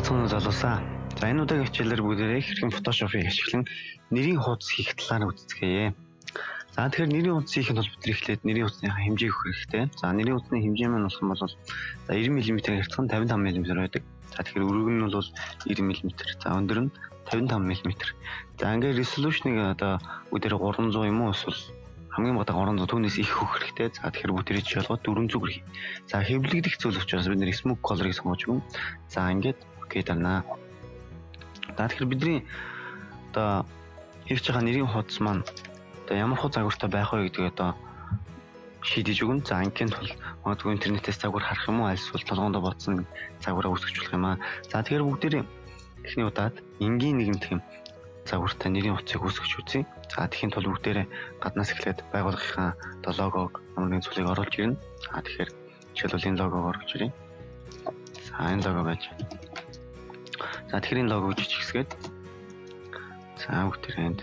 Бацхан залуусаа. За энэ удаагийн хичээлээр бүгдээрээ хэрхэн Photoshop-ыг ашиглан нэрийн хуудас хийх талаар үздэцгээе. За тэгэхээр нэрийн хуудас хийх нь бол бид эхлээд нэрийн хуудасны хэмжээг өгөх хэрэгтэй. За нэрийн хуудасны хэмжээ маань болох юм бол 90 мм хязгаар нь 55 мм байдаг. За тэгэхээр өргөн нь бол 90 мм. За өндөр нь 55 мм. За ингээд resolution-ыг одоо бүгдээрээ 300 юм уу эсвэл хамгийн бага 300 түүнээс их өгөх хэрэгтэй. За тэгэхээр бүгдээрээ жишээлбэл 400 гэх. За хэвлэгдэх зүйл учраас бид нэр smoke color-ыг сонгож өгнө. За ингээд окей дарнаа. За тэгэхээр бидний одоо хийж байгаа нэрийн хуудас маань одоо ямар хуу загвартай байх вэ гэдгийг одоо шийдэж өгнө. За ангийн тул магадгүй интернетээс загвар харах юм уу альс бол толгоонд ботсон загвараа үүсгэж болох юм аа. За тэгэхээр бүгдээрээ эхний удаад энгийн нэгэн загвартай нэрийн хуудсыг үүсгэж үзье. За тэхийн тул бүгдээрээ гаднаас эхлээд байгууллагынхаа логог амрын цулыг оруулж ирнэ. За тэгэхээр жишээлбэл энэ логог оруулж ирье. За энэ лого байж. За тэгэхээр энэ логог жижигсгээд за бүгдээрээ энд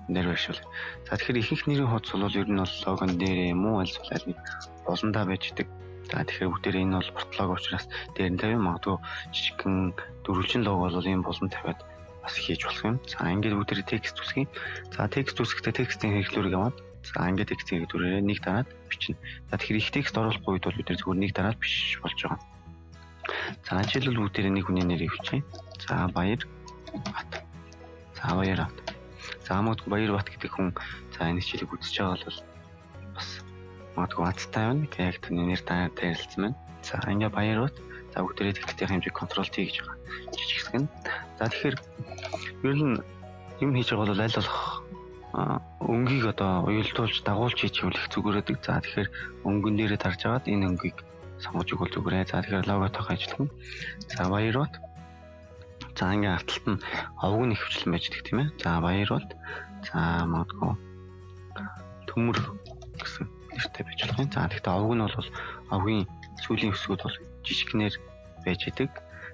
нэр барьшуул. За тэгэхээр ихэнх нэрийн хуудас бол ер нь бол логон дээр юм уу альс аль нэг болондоо байж идэг. За тэгэхээр бүгдээрээ энэ бол портлог учраас дээр нь тавь магадгүй жижигхэн дөрвөлжин лого бол ийм болон тавиад бас хийж болох юм. За ингээд бүгдээрээ текст үсгий. За текст үсгэхдээ текстийн хэрэглүүрийг аваад за ингээд текстийн хэрэглүүрээр нэг дараад бичнэ. За тэгэхээр их текст оруулахгүй үед бол бид зөвхөн нэг дараад биш болж байгаа. За жишээлбэл бүгдээрээ нэг хүний нэрийг бичье. За Баяр Бат. За Баяр Бат. За магадгүй Баяр Бат гэдэг хүн за энэ хичээлийг үзэж байгаа бол бас магадгүй Баттай байна. Яг түүний нэр таарилцсан байна. За ингээд Баяр Бат. За бүгдээрээ текстийн хэмжээг Ctrl T гэж байгаа. Жижигсгэн. За тэгэхээр ер нь юм хийж байгаа бол аль болох өнгийг одоо уялдуулж дагуулж хийчих юм их зүгээр байдаг. За тэгэхээр өнгөн дээрээ тарж агаад энэ өнгийг сонгож өгвөл зүгээрээ. За тэгэхээр логотойгоо ажиллана. За Баяр Бат. За ингээ арталт нь овг нь ихвчлэн байж байгаа тийм ээ. За Баяр Бат. За магадгүй төмөр гэсэн нэртэй байж болох юм. За тэгэхээр овг нь бол овгийн сүүлийн хэсгүүд бол жижигнэр байж идэг.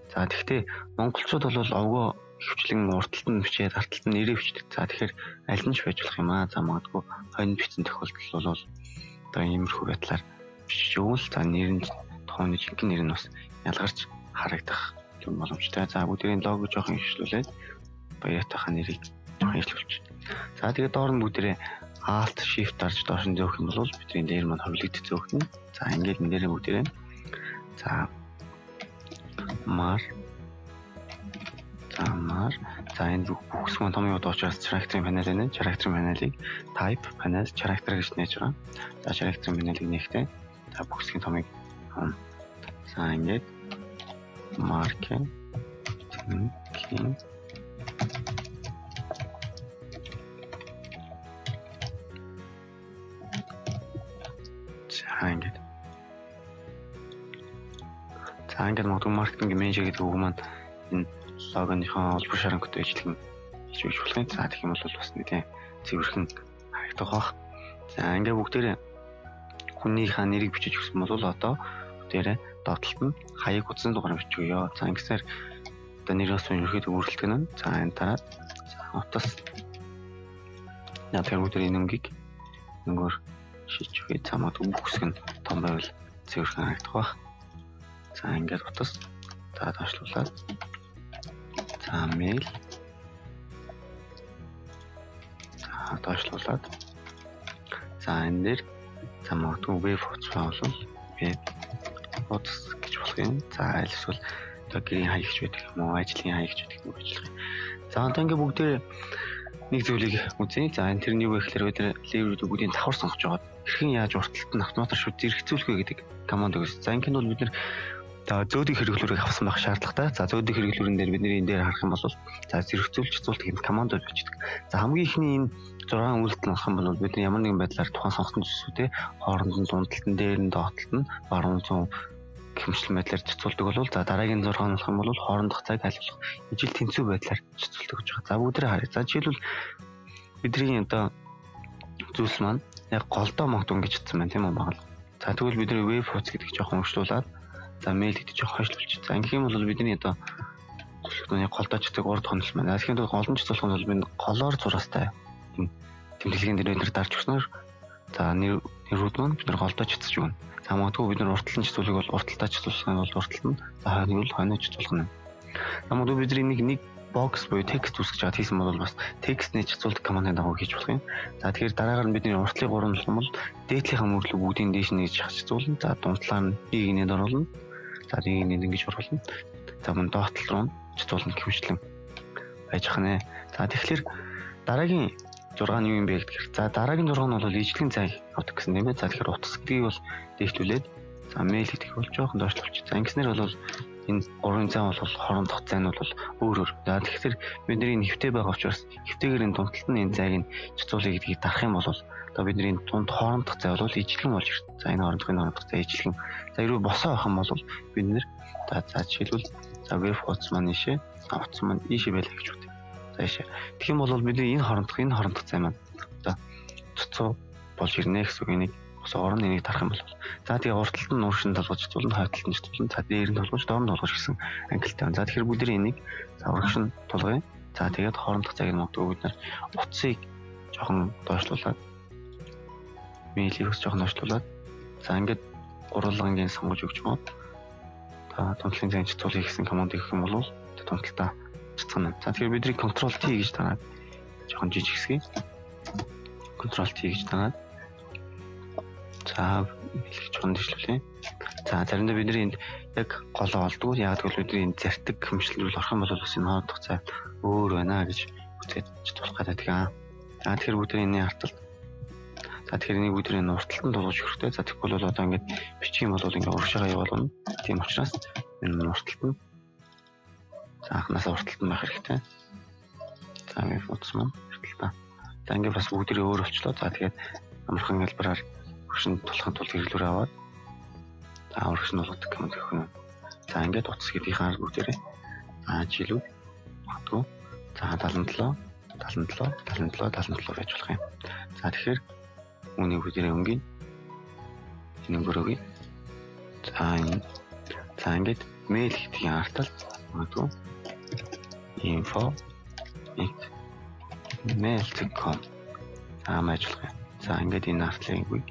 За тэгэхээр монголчууд бол овгоо ихвчлэн урталт нь бичээд арталт нь нэрээ бичдэг. За тэгэхээр аль нь ч байж болох юм аа. За магадгүй хонь бичсэн тохиолдол бол одоо иймэрхүү байдлаар бичиж өгвөл за нэр нь тооны жинхэнэ нэр нь бас ялгарч харагдах юм боломжтой. За бүгдийн лого жоохон хөвшлүүлээд Баяртайхаа нэрийг жоохон хөвшлүүлж. За тэгээд доор нь бүгдээрээ Alt Shift дарж доош нь зөөх юм бол бидний дээр маань хөвлөгдөж зөөхнө. За ингээд энэ дээр бүгдээрээ за Mar. За энэ бүхс маань том юу доочраас character panel нэ character panel-ыг type panel character гэж нээж байгаа. За character panel-ыг нээхдээ за бүхсгийн томыг за ингээд marking за ингээд магадгүй маркетинг менежер гэдэг үг маань энэ логоныхоо олбор шарангатай ажиллах хийж өгч болох юм. За тэгэх юм бол бас нэгэн цэвэрхэн харагдах бах. За ингээд бүгдээрээ хүнийхээ нэрийг бичиж өгсөн бол одоо бүгдээрээ доотлолт нь хаяг утасны дугаар бичгөөё. За ингэсээр одоо нэрээс ерөөхдөө өөрчлөлт нь за энэ дараад утас яг бүгдээрээ энэ өнгийг нөгөө шийдэж өгье. За магадгүй бүх хэсэг нь том байвал цэвэрхэн харагдах бах. За ингээд утас за доошлуулаад за mail за доошлуулаад за энэ дээр за магадгүй web хуудас бол web хуудас гэж болох юм. За аль эсвэл одоо гэрийн хаягч байдаг юм уу ажлын хаягч байдаг юм гэж болох юм. За одоо ингээд бүгдээ нэг зүйлийг үзье. За энэ тэрний юу вэ гэхээр бид lever-үүд бүгдийн давхар сонгож байгаа. Хэрхэн яаж урталт нь автоматар шууд зэрэгцүүлэх вэ гэдэг команд өгсөн. За ингээд бол бид нэр зөөлөг хэрэглүүрийг авсан байх шаардлагатай. За зөөлөг хэрэглүүрэн дээр бидний энэ дээр харах юм бол за зэрэгцүүлж хэвцүүлэх команд бичдэг. За хамгийн ихний энэ 6 үйлдэл авах юм бол бид ямар нэгэн байдлаар тухайн сонгосон зүйлсүүдээ хооронд нь дундалтан дээр нь доотлолт нь баруун зүүн хэмжлэн байдлаар цэцүүлдэг бол за дараагийн 6 нь болох юм бол хоорондох цаг айлуулах ижил тэнцүү байдлаар цэцүүлдэг гэж байгаа. За бүгдээ харъя. За жишээлбэл бидний одоо зүйлс маань яг голдоо магадгүй ингэж чадсан байна тийм үү багал. За тэгвэл бидний веб хуудас гэдэг жоохон өөрчлүүлээд за mail гэдэг жоохон хойшлуулж. За ингэх юм бол бидний одоо яг голдоо чдаг урд хонол маань. Тэгэхээр голдон чцуулах нь бол бид голоор зураастай тэмдэглэгийн дээр дарж өгснөөр За нэрүүд маань бид нар голдоо чицэж өгнө. За магадгүй бид нар уртлан чицүүлэх бол урталтаа чицүүлэх нь бол уртал нь, за хойныг бол хойноо чицүүлэх нь. За магадгүй бид нар нэг бокс буюу текст үүсгэж чад хийсэн бол бас текстний чицүүлдэг командын дагуу хийж болох юм. За тэгэхээр дараагаар нь бидний уртлын 3 нь бол дээдлийнхаа мөрлөг бүгдийн дээш нь хийж чицүүлнэ. За дунтлаа нь нэг нэд оруулна. За нэг нэд ингэж оруулна. За мөн доотлол руу чицүүлнэ хэмжлэн байж ханаа. За тэгэхээр дараагийн 6 нь юу юм бэ гэхээр за дараагийн 6 нь бол ижлэгийн цай авдаг гэсэн юм байна. За тэгэхээр утас гэдгийг бол дээшлүүлээд за мэйл гэдэг бол жоохон доошлуулчих. За ингэснээр бол энэ 3 зам бол хоорондох зай нь бол өөр өөр. За тэгэхээр бидний нэвтэй байгаа учраас нэвтэйгээр энэ дунталт нь энэ зайг нь чицуулъя гэдгийг дарах юм бол одоо бидний дунд хоорондох зай бол ижлэгэн болж ирсэн. За энэ хоорондох зай ижлэгэн. За хэрвээ босоо авах юм бол бид нэр за жишээлбэл за веб хуудас маань ийшээ, хуудас маань ийшээ байлаа гэж үү. За ийшээ. Тэгэх юм бол бидний энэ хоорондох зай маань одоо цоцоо болж ирнэ гэсэн үг. Энийг босоогоор нь энийг дарах юм бол за тэгээ урталт нь ууршин толгож цулна, хойтлолт нь цулна, за дээр нь толгож, доор нь толгож гэсэн ангилалтай байна. За тэгэхээр бүгд энийг за урагшин толгоё. За тэгээд хоорондох зайг нь магадгүй бид нар утсыг жоохон доошлуулад мэйлийг бас жоохон доошлуулад за ингээд гурвангийн сонгож өгч мод. За дунтлын зайг чицуулъя гэсэн команд өгөх юм бол дунталтаа чицгана. За тэгэхээр бидний Ctrl T гэж тагаад жоохон жижиг хэсгийг Ctrl T гэж тагаад за хэлж чон дэвшлүүлээ. За заримдаа бид нар энд яг голоо олдгоо. Яг тэгвэл бидний энэ зартаг хэмжлэл орох юм бол бас энэ хоорондох цай өөр байна гэж үтгэж болох гэдэг аа. За тэгэхээр бүгд энэ харталт. За тэгэхээр энийг бүгд энэ урталтанд болгож хэрэгтэй. За тэгвэл бол одоо ингээд бичих юм бол ингээд урагшаага явуулна. Тийм учраас энэ урталт нь за анхнаасаа урталт нь байх хэрэгтэй. За ингээд фотос маань урталтаа. За ингээд бас бүгдээ өөр болчлоо. За тэгээд амархан хэлбэрээр урагшин тулахын тулд хэрэглүүр аваад за урагшин болгодог команд өгөх юм. За ингээд утас гэдгийнхаа бүгдээрээ за жилүүд магадгүй за 77 байж болох юм. За тэгэхээр үүнийг бүгдээрээ өнгийн энэ өнгөрөөгийн за ингээд мэйл гэдгийн артал магадгүй info mail.com за ажиллах юм. За ингээд энэ артлын үгийг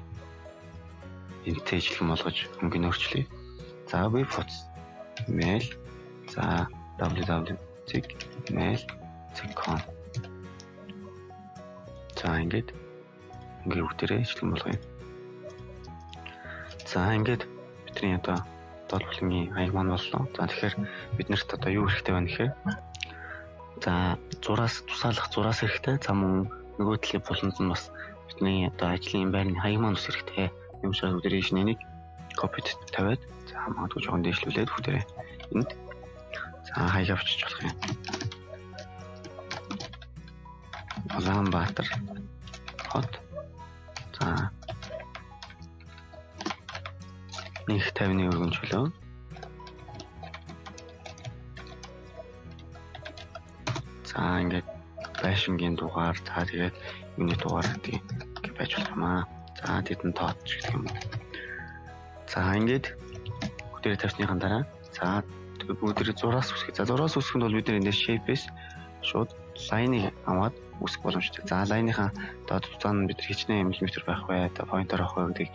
энэ тэжлэн болгож өнгийн өөрчлөе. За web хуудас mail за www.mail.com за ингээд бүгдээрээ ижилхэн болгоё. За ингээд бидний одоо долбоогийн аяг маань боллоо. За тэгэхээр биднэрт одоо юу хэрэгтэй байна гэхээр за зураас тусаалах зураас хэрэгтэй. За мөн нөгөө талын буланд нь бас бидний одоо ажлын байрны хаяг маань ус хэрэгтэй. Юм шиг бүгдээрээ шинэнийг копид тавиад за магадгүй жоохон дээшлүүлээд бүгдээрээ энд за хаяг авчиж болох юм. Улаанбаатар хот за 150-ны өргөнжлөө за ингээд байшингийн дугаар за тэгээд юуны дугаар гэдэг байж болох юм аа. За тэдэн тоот ч гэх юм. За ингээд бүгдээ тавьсныхан дараа за бүгдээ зураас үсгэх. За зураас үсгэнд бол бид энэ shape-с шууд line-ыг аваад үсгэх боломжтой. За line-ийнхаа доод цаана бид хичнээн миллиметр байх бай, та pointer авах бай гэдгийг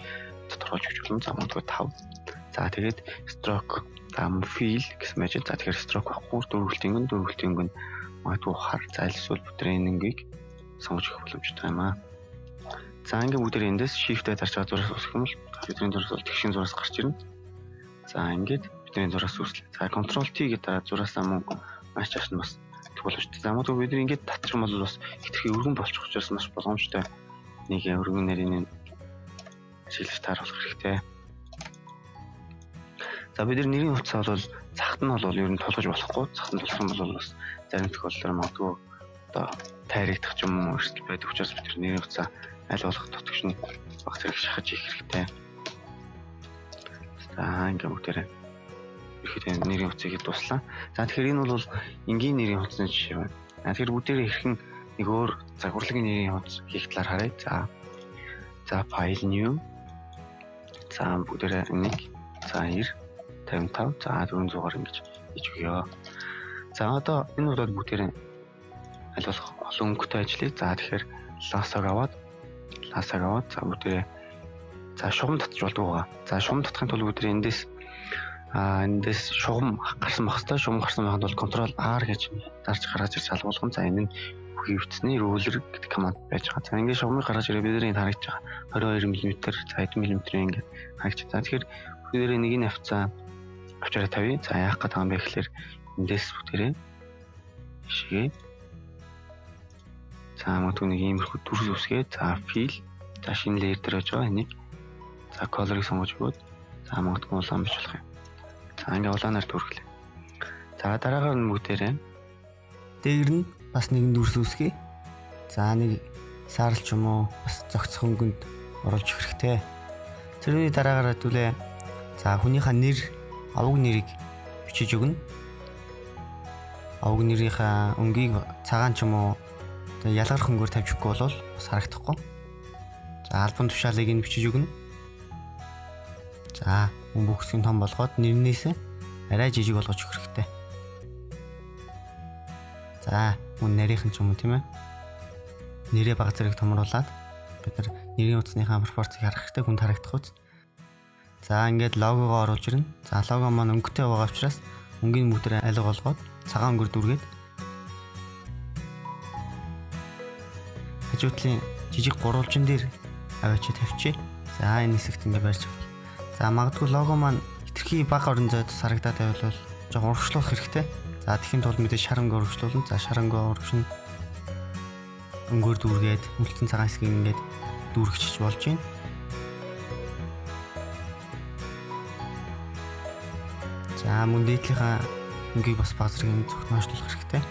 тодорхойлж өгч болно. За магадгүй 5. За тэгээд stroke, fill гэсэн байж. За тэгэхээр stroke байхгүй дөрвөлтийн магадгүй хар зайл эсвэл бүтрийн нэнгийг сонгож өгөх боломжтой юм аа. За ингээд бүгдээ эндээс shift-ээр дарж байгаа зураас үсгэх юм бол бидний зураас бол тэгшин зураас гарч ирнэ. За ингээд бидний зураас үслээ. За Ctrl T гэдэг дараа зураасаа мөн маш чаш нь бас тэгэх боломжтой. За магадгүй бидний ингээд татчих юм бол бас хитрхи өргөн болчих учраас маш боломжтой. Нэг өргөн нарийн шилж тааруулах хэрэгтэй. За бидний нэрийн хувцас бол цагт нь бол ер нь тулгаж болохгүй. Цагт нь тулах юм бол бас зарим тохиолдолд магадгүй одоо тайрагдах ч юм уу өрсөлдөл байдаг учраас бид нэрийн хувцас аль болох тотгошны баг зэрэг шахаж хийх хэрэгтэй. За ингээд бүгдээрээ ихэд нэрийн хувцсыг дуслаа. За тэгэхээр энэ бол энгийн нэрийн хувцсны жишээ байна. Тэгэхээр бүгдээрээ хэрхэн нэг өөр загварлагын нэрийн хувцс хийх талаар харъя. За file new. За бүгдээрээ 1 за 90 55 за 400-аар ингэж хийж өгье. За одоо энэ бол бүгдээрээ аль болох олон өнгөтэй ажиллая. За тэгэхээр ласог аваад цаасаг аваад за бүгдээ за шугам татж болдог байгаа. За шугам татахын тулд бүгдээ эндээс шугам гарсан байх хэвээр. Шугам гарсан байхад бол контрол R гэж дарж гаргаж ирж салгуулган. За энэ нь хөвцний ruler гэдэг команд байж байгаа. За ингээд шугамыг гаргаж ирээ бидний харагдж байгаа 22 мм, за 10 мм ингээд харагдж байгаа. Тэгэхээр бүгдээ нэг нь авчаараа тавья. За яах гээд байгаа юм бэ гэхээр эндээс бүгдээ шигээ. За магадгүй нэг иймэрхүү дүрс үсгээ. За fill. За шинэ layer дээр байж байгаа энийг. За color-ыг сонгож өгөөд. За магадгүй улаан биш болох юм. За ингээ улаанаар төрхлөө. За дараагаар нь бүгдээрээ дээр нь бас нэгэн дүрс үсгээ. За нэг саарл ч юм уу бас зогцох хөнгөнд оруулж өгөх хэрэгтэй. Тэрний дараагаар хэвлээ. За хүнийхээ нэр, аваг нэрийг бичиж өгнө. Аваг нэрийнхаа өнгийг цагаан ч юм уу ялгар хөнгөөр тавьж өгөхгүй бол бас харагдахгүй. За альбом тушаалыг нь бичиж өгнө. За хүн бүхсгийн том болгоод нэрнээс арай жижиг болгож өгөх хэрэгтэй. За хүн нарийнх нь ч юм уу тийм ээ. Нэрээ бага зэрэг томруулаад бид нар нэрийн утасныхаа пропорцийг харах хэрэгтэй, хүнд харагдах үз. За ингээд логогоо оруулж ирнэ. За лого маань өнгөтэй байгаа учраас өнгийн бүгдээр алга болгоод цагаан өнгөөр дүргээд хажуутлын жижиг гурвалжин дээр аваач тавьчих. За энэ хэсэгт ингээд барьж авах. За магадгүй лого маань хитрхи бага орон зайд харагдаад байвал жоохон урагшлуулах хэрэгтэй. За тэхийн тулд мэдээ шарангаа урагшлуулна. За шарангаа урагшин өнгөөр дүүргээд үлдсэн цагаан хэсгийг ингээд дүүргэж болж байна. За мөн дээдлийнхаа өнгийг бас бага зэрэг зөвхөн хэрэгтэй.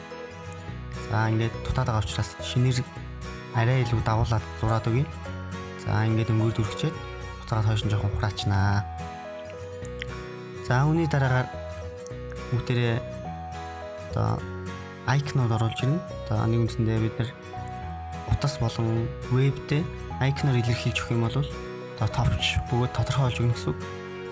За ингээд дутаад байгаа учраас шинээр арай илүү дагуулад зураад өгье. За ингээд өнгөөр дүүргчээд буцаад хойш нь жоохон хураачнаа. За үүний дараагаар бүгдээрээ одоо айкнууд оруулж ирнэ. Одоо нэг үндсэндээ бид нар утас болон вебтэй айкноор илэрхийлж өгөх юм бол одоо товч бөгөөд тодорхой болж өгнө гэсэн үг.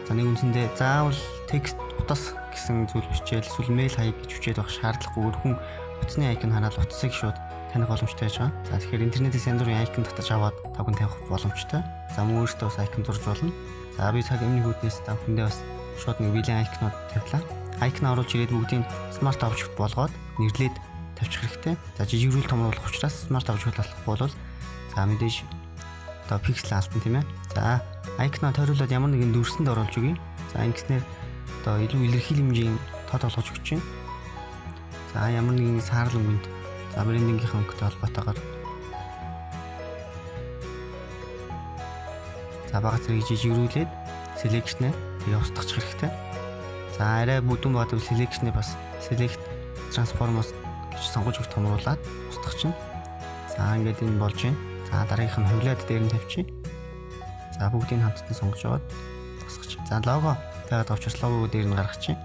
За нэг үндсэндээ заавал текст утас гэсэн зүйл бичээл эсвэл мэйл хаяг гэж бичээд байх шаардлагагүй хүн утасны айкон хараад утасыг шууд таних боломжтой байж байгаа. За тэгэхээр интернетээс янз бүрийн айкон татаж аваад тавхан тавих боломжтой. За мөн өөртөө бас айкон зурж болно. За би цаг өмнө хүүднээс та бүхэндээ бас шууд нэг биелийн айкнууд тавьлаа. Айкон оруулж ирээд бүгдийг смарт object болгоод нэрлээд тавьчих хэрэгтэй. За жижигрүүл томруулах учраас смарт object болохгүй бол за мэдээж одоо pixel алтан тийм ээ. За айкноо тойруулаад ямар нэгэн дүрсэнд оруулж өгье. За ингэснээр одоо илүү илэрхийлэл хэмжээний тод олгож өгч чинь. За ямар нэгэн саарл өнгөнд за брендингийнхаа өнгөтэй холбоотойгоор за бага зэрэг жижигрүүлээд selection-ээ тэгээ устгах хэрэгтэй. За арай бүдүүн бадаг selection-ээ бас select transformers гэж сонгож өгч томруулаад устгах чинь. За ингээд энэ болж байна. За дараагийнх нь хувлаад дээр нь тавьчих. За бүгдийг хамтдаа сонгож аваад тусгах. За лого тавиад авчирс логог дээр нь гаргачих.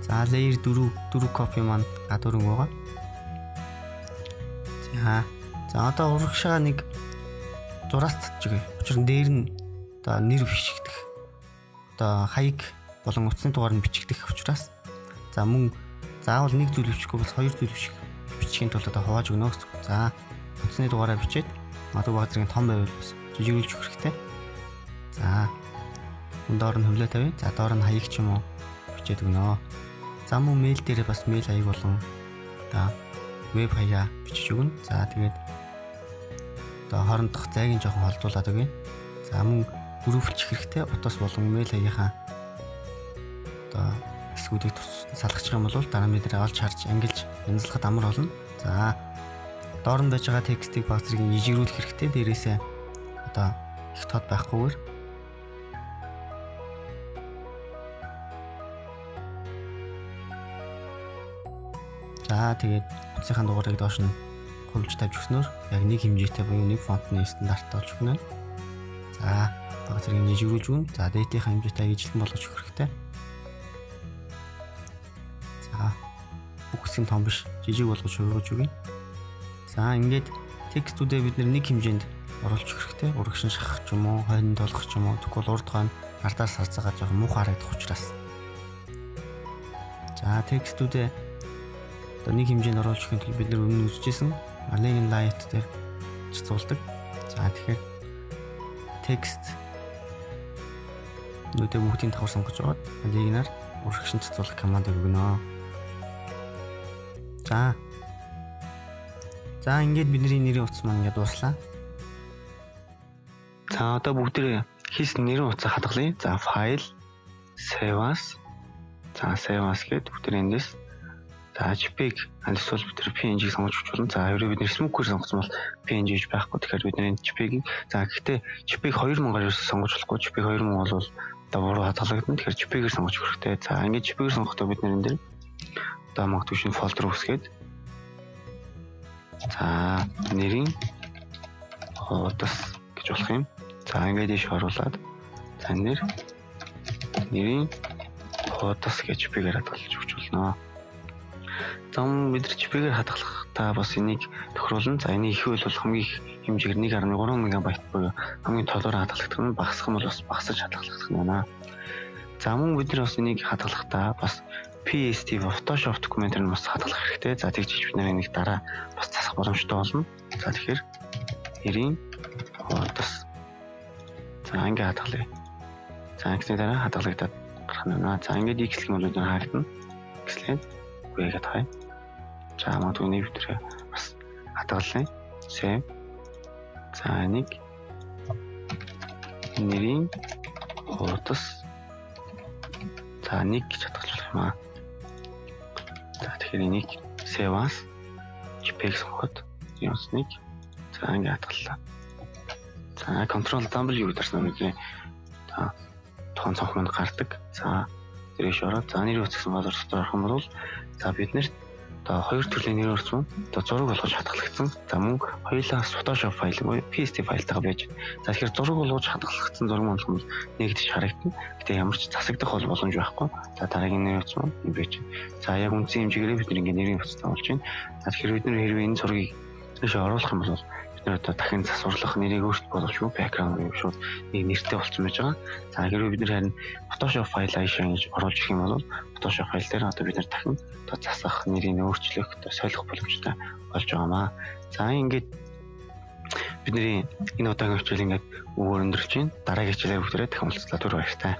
За layer 4 копи маань гадуур байгаа. За одоо урагшаа нэг зураас татчих. Учир нь дээр нь одоо нэр бичигдэх. Одоо хаяг болон утасны дугаар нь бичигдэх учраас за мөн заавал нэг зүйл бичихгүй бол хоёр зүйл бичихийн тулд одоо хувааж өгнө гэсэн. За утасны дугаараа бичээд магадгүй баг зэрэг том байвал бас жижигүүлж өгөх хэрэгтэй. За доор нь хөвлөө тавь. За доор нь хаяг ч юм уу бичээд өгнө. За мөн мэйл дээр бас мэйл хаяг болон одоо веб хаяа бичиж өгнө. За тэгээд одоо хоорондох зайг нь жоохон холдуулаад өгье. За мөн бүрүүлчих хэрэгтэй. Утас болон мэйл хаягийнхаа одоо хэсгүүдийг салгачих юм бол дараа нь бид олж харж ангилж янзлахад амар болно. За доор нь байж байгаа текстийг баг зэрэг жижигрүүлэх хэрэгтэй. Дээрээсээ одоо их тод байхгүйгээр за тэгээд утасынхаа дугаарыг доош нь хөвлөж тавьж өгснөөр яг нэг хэмжээтэй буюу нэг фонтны стандарттай болж өгнө. За баг зэрэг жижигрүүлж өгнө. За датагийн хэмжээтэй ижилхэн болгож өгөх хэрэгтэй. За бүхсийн том биш жижиг болгож өгөөж өгье. За ингээд текстүүдээ бид нэг хэмжээнд оруулж өгөх хэрэгтэй. Урагшин шахах ч юм уу, хойно толгох ч юм уу. Тэгвэл урд хойно ардаар сарцаагаа жоохон муухай харагдах учраас. За текстүүдээ одоо нэг хэмжээнд оруулж өгөх тул бид өмнө үзчихсэн align light дээр цуцуулдаг. За тэгэхээр текст нүдэ бүгдийг давхар сонгож аваад лигнаар урагшин цэцүүлэх командыг өгнө. За ингээд бидний нэрийн утас маань ингээд дуслаа. За одоо бүгдээ хийсэн нэрийн утсаа хадгалъя. За файл save as. За save as гэдэг бүгдээ эндээс за JPEG эсвэл бид PNG-г сонгож өчүүлнэ. За хоёрыг бид smoke-ээр сонгосон бол PNG гэж байхгүй. Тэгэхээр бид энэ JPEG-ийг за гэхдээ JPEG 2000-аар ерөөсөө сонгож болохгүй. JPEG 2000 бол одоо буруу хадгалагдана. Тэгэхээр JPEG-ээр сонгож хэрэгтэй. За ингээд JPEG-ээр сонгохдоо бид энэ дээр одоо магадгүй шинэ фолдер үүсгээд за нэрийн утас гэж болох юм. За ингээд иш оруулаад за нэрийн утас гэж JPEG-ээр хадгалж өгч болно. За бид нар JPEG-ээр хадгалахдаа бас энийг тохируулна. За энийг их бол хамгийн их хэмжээгээр 1.3 МБ буюу хамгийн толгоор хадгалагдах нь багасх юм бол бас багасж хадгалагдах нь байна. За мөн бид нар бас энийг хадгалахдаа бас PSD Photoshop документээр нь бас хадгалах хэрэгтэй. За тэгж бид нар энийг дараа бас засах боломжтой болно. За тэгэхээр нэрийн утас за ингээд хадгалъя. За ингэсний дараа хадгалагдаад гарах нь байна. За ингээд X гэх юм бол бид харагдана. X-лээд үгээд хай. За магадгүй нэг битрээ бас хадгалъя. Save. За нэг нэрийн утас за нэг гэж хадгалах юм аа. За тэгэхээр энийг save as JPEG сонгоход нэг за ингээд хадгаллаа. За Ctrl W дарсан үгүй. За тоон цонх манд гардаг. За тэрэж ороод за нэр утсан газар дотор орох юм бол за бид нэр одоо хоёр төрлийн нэр утсан одоо зураг болгож хадгалагдсан. За мөн хоёулаа Photoshop файл буюу PSD файлтайгаа байж. За тэгэхээр зураг болгож хадгалагдсан зураг маань бол нэгдэж харагдана. Гэтэ ямар ч засагдах бол боломж байхгүй. За дараагийн нэр утсан юм байж. За яг үндсэн хэмжээгээр бид нэг нэрийн утас тавьж байна. За тэгэхээр бид нэр хэрвээ энэ зургийг тийш оруулах юм бол одоо дахин засварлах нэрийг өөрчлөлт болгохгүй background юм шууд нэг нэртэй болчихсон байж байгаа. За хэрвээ бид нэр харин Photoshop файл аашаа гэж оруулж ирэх юм бол Photoshop файл дээр одоо бид нэр дахин одоо засах нэрийг өөрчлөх одоо солих боломжтой болж байгаамаа. За ингээд бидний энэ удаагийн хичээл ингээд өгөр өндөрлж байна. Дараагийн хичээлээр бүгдээрээ дахин уулзлаа. Түр баяртай.